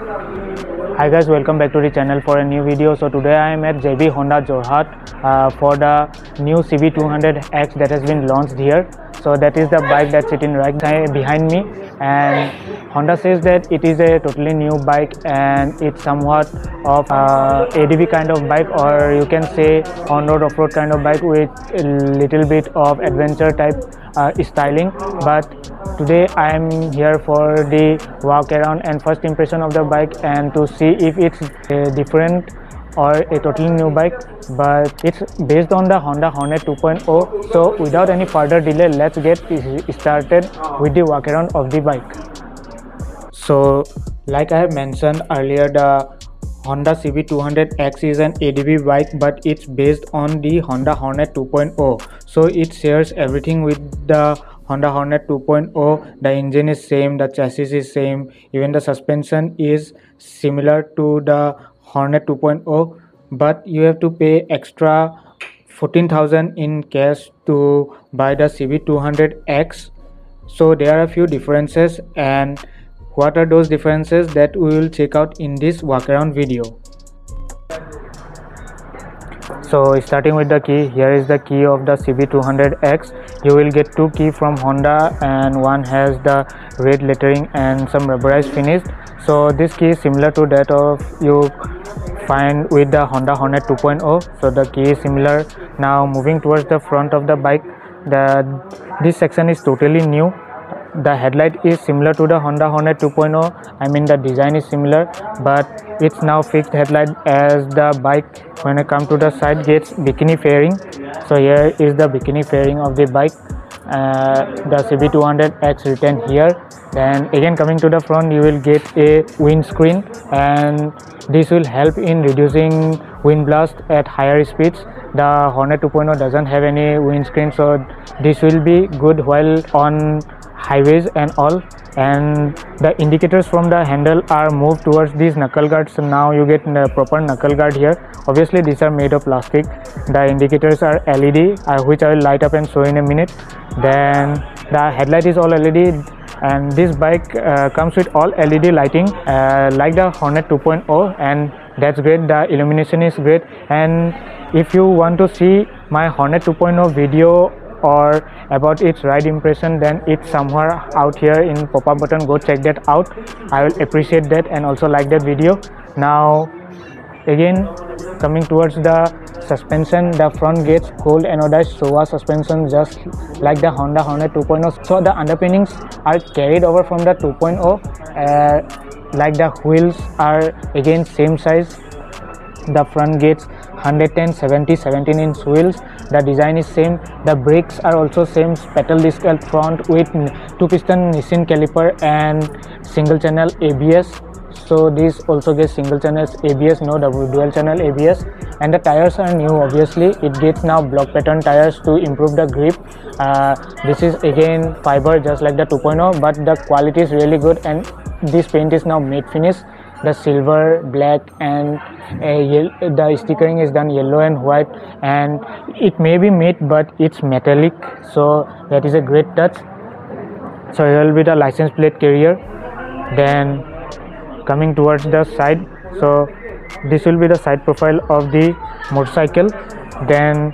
Hi guys, welcome back to the channel for a new video. So today I am at JB Honda Jorhat for the new CB200X that has been launched here. So that is the bike that's sitting right behind me, and Honda says that it is a totally new bike and it's somewhat of ADV kind of bike, or you can say on-road off-road kind of bike with a little bit of adventure type styling. But today I am here for the walk around and first impression of the bike, and to see if it's different or a totally new bike, but it's based on the Honda Hornet 2.0. So without any further delay, let's get started with the walk around of the bike. So like I have mentioned earlier, the Honda CB200X is an ADV bike, but it's based on the Honda Hornet 2.0. So it shares everything with the Honda Hornet 2.0. The engine is same, the chassis is same, even the suspension is similar to the Hornet 2.0, but you have to pay extra 14,000 in cash to buy the CB200X. So there are a few differences, and what are those differences that we will check out in this walk around video. So starting with the key, here is the key of the CB200X. You will get two keys from Honda, and one has the red lettering and some rubberized finish. So this key is similar to that of you find with the Honda Hornet 2.0. So the key is similar. Now moving towards the front of the bike, this section is totally new. The headlight is similar to the Honda Hornet 2.0. I mean, the design is similar, but it's now fixed headlight as the bike, when I come to the side, gets bikini fairing. So here is the bikini fairing of the bike. The CB200X written here. Then again, coming to the front, you will get a windscreen, and this will help in reducing wind blast at higher speeds. The Hornet 2.0 doesn't have any windscreen, so this will be good while on highways and all. And the indicators from the handle are moved towards these knuckle guards. So now you get the proper knuckle guard here. Obviously these are made of plastic. The indicators are LED, which I will light up and show in a minute. Then the headlight is all LED, and this bike comes with all LED lighting like the Hornet 2.0, and that's great. The illumination is great. And if you want to see my Hornet 2.0 video or about its ride impression, then it's somewhere out here in pop-up button. Go check that out. I will appreciate that, and also like that video. Now again, coming towards the suspension, the front gets gold anodized Showa suspension, just like the Honda Hornet 2.0. So the underpinnings are carried over from the 2.0, like the wheels are again same size. The front gets 110 70 17 inch wheels. The design is same. The brakes are also same, pedal disc at front with 2-piston Nissin caliper and single channel ABS. So this also gets single channel ABS, no dual channel ABS. And the tires are new. Obviously it gets now block pattern tires to improve the grip. This is again fiber, just like the 2.0, but the quality is really good, and this paint is now matte finish. The silver, black, and the stickering is done yellow and white, and it may be matte but it's metallic, so that is a great touch. So here will be the license plate carrier. Then coming towards the side, so this will be the side profile of the motorcycle. Then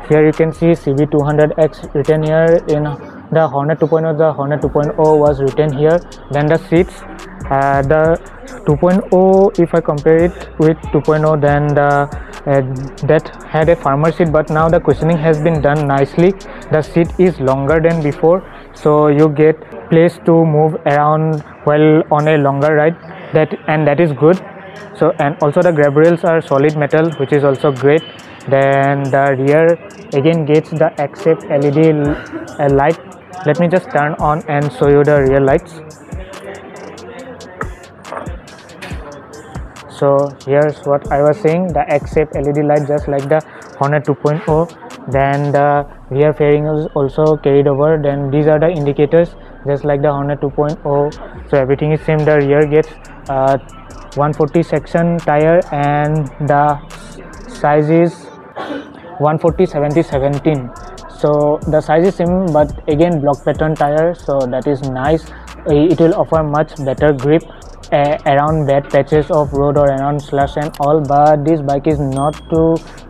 here you can see CB200X written here. In the Hornet 2.0, the Hornet 2.0 was written here. Then the seats, the 2.0, if I compare it with 2.0, then that had a firmer seat, but now the cushioning has been done nicely. The seat is longer than before, so you get place to move around while on a longer ride, that is good. So, and also the grab rails are solid metal, which is also great. Then the rear again gets the X-shaped LED light. Let me just turn on and show you the rear lights. So here's what I was saying, the X-shaped LED light, just like the Hornet 2.0. Then the rear fairing is also carried over. Then these are the indicators, just like the Hornet 2.0. So everything is same. The rear gets 140 section tire, and the size is 140 70 17. So the size is same, but again block pattern tire, so that is nice. It will offer much better grip. around bad patches of road or around slush and all, but this bike is not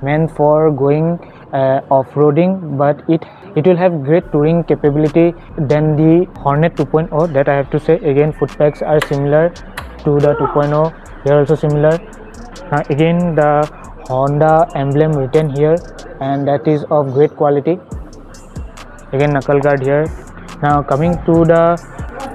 meant for going off-roading, but it will have great touring capability than the Hornet 2.0, that I have to say. Again, foot pegs are similar to the 2.0, they are also similar. Now again, the Honda emblem written here, and that is of great quality. Again, knuckle guard here. Now coming to the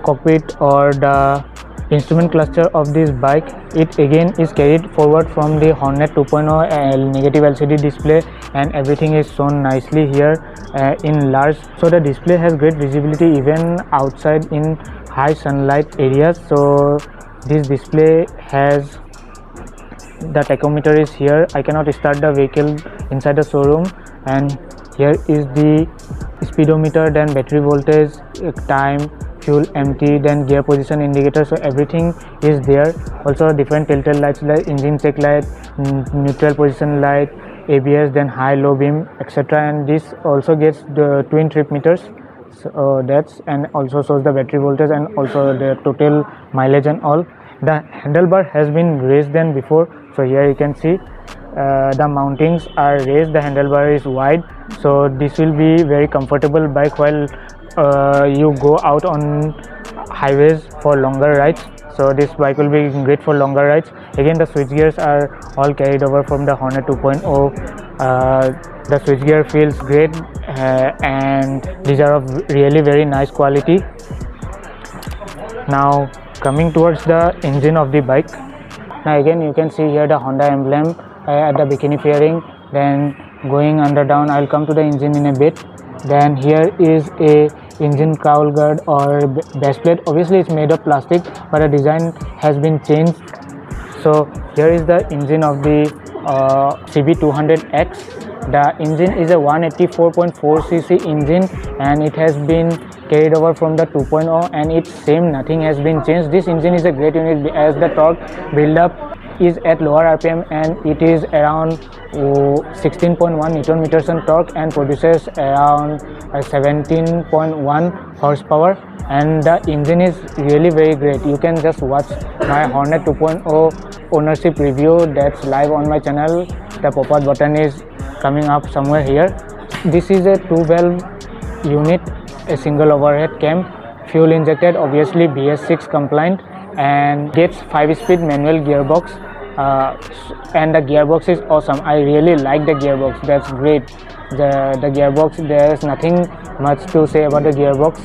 cockpit or the instrument cluster of this bike, it again is carried forward from the Hornet 2.0 negative LCD display, and everything is shown nicely here in large, so the display has great visibility even outside in high sunlight areas. So this display has the tachometer is here. I cannot start the vehicle inside the showroom, and here is the speedometer, then battery voltage, time, fuel empty, then gear position indicator, so everything is there. Also different telltale lights like engine check light, neutral position light, ABS, then high low beam, etc. And this also gets the twin trip meters, so that's, and also shows the battery voltage and also the total mileage and all. The handlebar has been raised than before, so here you can see the mountings are raised, the handlebar is wide, so this will be very comfortable bike while you go out on highways for longer rides. So this bike will be great for longer rides. Again, the switch gears are all carried over from the Hornet 2.0. The switch gear feels great, and these are of really very nice quality. Now coming towards the engine of the bike, now again you can see here the Honda emblem at the bikini fairing, then going under down. I'll come to the engine in a bit. Then here is a engine cowl guard or base plate. Obviously it's made of plastic, but the design has been changed. So here is the engine of the CB200X. The engine is a 184.4cc engine, and it has been carried over from the 2.0, and it's same, nothing has been changed. This engine is a great unit as the torque build-up is at lower RPM, and it is around 16.1 Newton meters on torque and produces around 17.1 horsepower, and the engine is really very great. You can just watch my Hornet 2.0 ownership review, that's live on my channel. The pop-out button is coming up somewhere here. This is a 2-valve unit, a single overhead cam, fuel injected, obviously BS6 compliant, and gets 5-speed manual gearbox, and the gearbox is awesome. I really like the gearbox, that's great. The gearbox, there's nothing much to say about the gearbox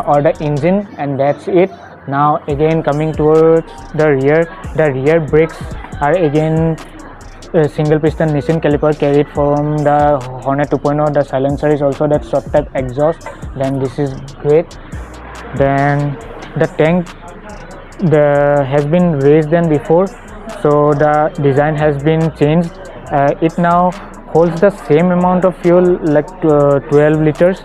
or the engine, and that's it. Now again coming towards the rear brakes are again single piston Nissin caliper carried from the Hornet 2.0. The silencer is also that short type exhaust, then this is great. Then the tank has been raised than before, so the design has been changed. It now holds the same amount of fuel, like 12 liters.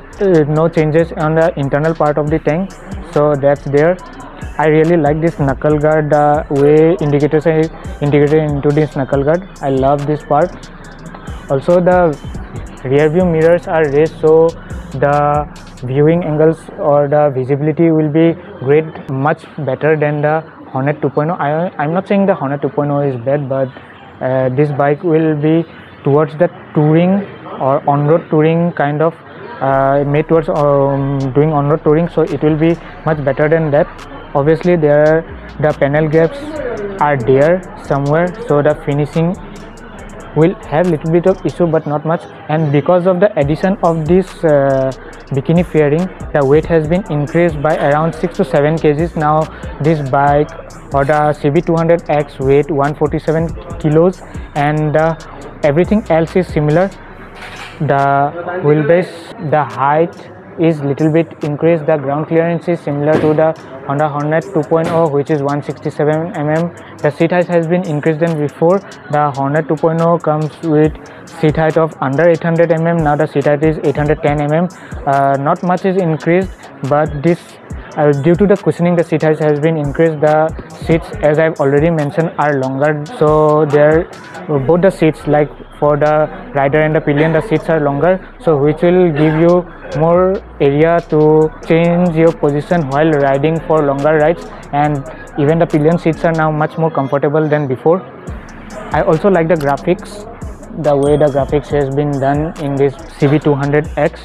No changes on the internal part of the tank, so that's there. I really like this knuckle guard, the way indicators are integrated into this knuckle guard. I love this part. Also the rear view mirrors are raised, so the viewing angles or the visibility will be great, much better than the Hornet 2.0. I'm not saying the Hornet 2.0 is bad, but this bike will be towards the touring or on-road touring kind of, made towards doing on-road touring, so it will be much better than that. Obviously the panel gaps are there somewhere, so the finishing will have little bit of issue but not much, and because of the addition of this bikini fairing, the weight has been increased by around 6 to 7 kgs. Now this bike or the CB200X weight 147 kilos, and everything else is similar. The wheelbase, the height is little bit increased. The ground clearance is similar to the Honda Hornet 2.0, which is 167 mm. The seat height has been increased than before. The Hornet 2.0 comes with seat height of under 800 mm. Now the seat height is 810 mm. Not much is increased, but this due to the cushioning, the seat height has been increased. The seats, as I've already mentioned, are longer, so they're both the seats, like for the rider and the pillion, the seats are longer, so which will give you more area to change your position while riding for longer rides. And even the pillion seats are now much more comfortable than before. I also like the graphics, the way the graphics has been done in this CB200X.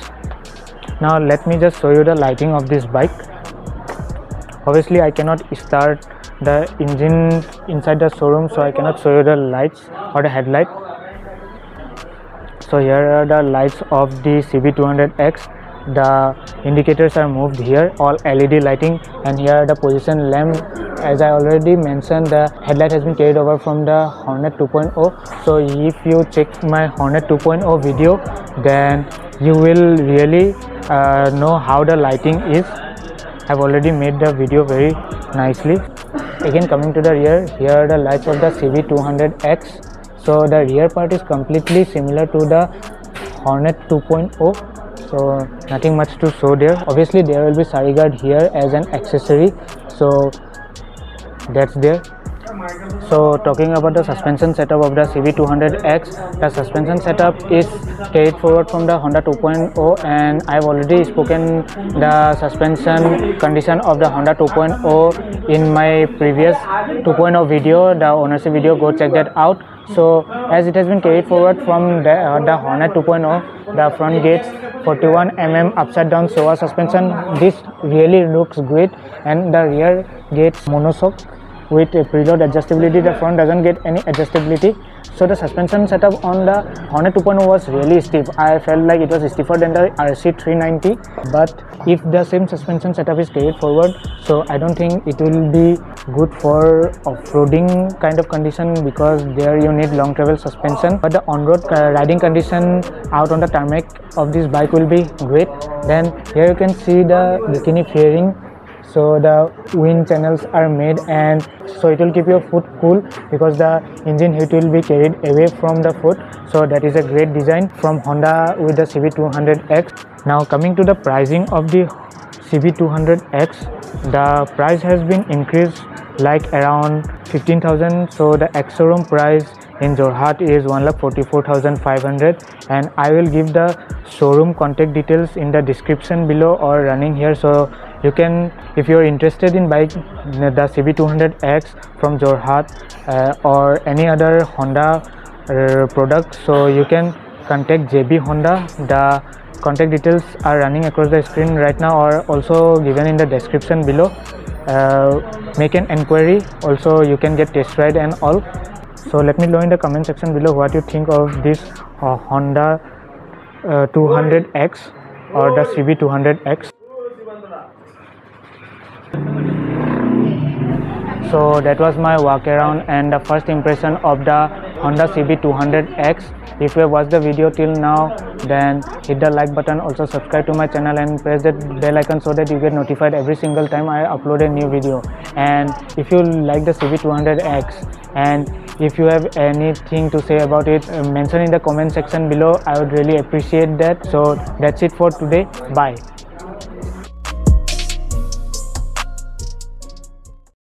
Now let me just show you the lighting of this bike. Obviously I cannot start the engine inside the showroom, so I cannot show you the lights or the headlight. So here are the lights of the CB200X. The indicators are moved here, all LED lighting, and here are the position lamp. As I already mentioned, the headlight has been carried over from the Hornet 2.0. so if you check my Hornet 2.0 video, then you will really know how the lighting is. I've already made the video very nicely. Again, coming to the rear, here are the lights of the CB200X. So the rear part is completely similar to the Hornet 2.0. so nothing much to show there. Obviously there will be sari guard here as an accessory, so that's there. So talking about the suspension setup of the CB200X, the suspension setup is carried forward from the Honda 2.0, and I've already spoken the suspension condition of the Honda 2.0 in my previous 2.0 video, the ownership video. Go check that out. So as it has been carried forward from the Hornet 2.0, the front gates 41 mm upside down Showa suspension, this really looks great, and the rear gates monoshock with a preload adjustability. The front doesn't get any adjustability. So the suspension setup on the Hornet 2.0 was really stiff. I felt like it was stiffer than the RC390, but if the same suspension setup is carried forward, so I don't think it will be good for off-roading kind of condition, because there you need long travel suspension. But the on-road riding condition out on the tarmac of this bike will be great. Then here you can see the bikini fairing. So the wind channels are made, and so it will keep your foot cool because the engine heat will be carried away from the foot. So that is a great design from Honda with the CB200X. Now coming to the pricing of the CB200X, the price has been increased like around 15,000. So the ex-showroom price in Jorhat is 1,44,500, and I will give the showroom contact details in the description below or running here. So you can, if you are interested in buying the CB200X from Jorhat or any other Honda product, so you can contact JB Honda. The contact details are running across the screen right now, or also given in the description below. Make an inquiry. Also you can get test ride and all. So let me know in the comment section below what you think of this Honda 200X or the CB200X. So that was my walk around and the first impression of the Honda CB200X. If you have watched the video till now, then hit the like button, also subscribe to my channel and press that bell icon so that you get notified every single time I upload a new video. And if you like the CB200X and if you have anything to say about it, mention in the comment section below. I would really appreciate that. So that's it for today. Bye.